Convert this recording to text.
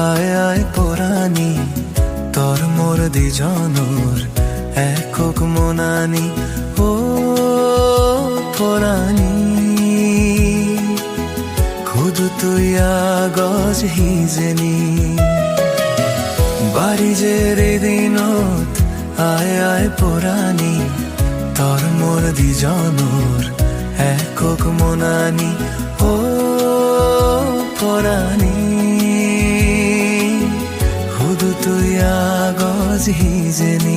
আয় আয় পরাণী তোর মোর দুজনৰ একক মনানী ও পরাণী খুদু তুই আগজ হিজেনি বাড়ি যে রে দিনত আয় আয় পরাণী তোর মোর দুজনৰ একক মনানী ও পরাণী খুদু তুই আগজ হিজেনি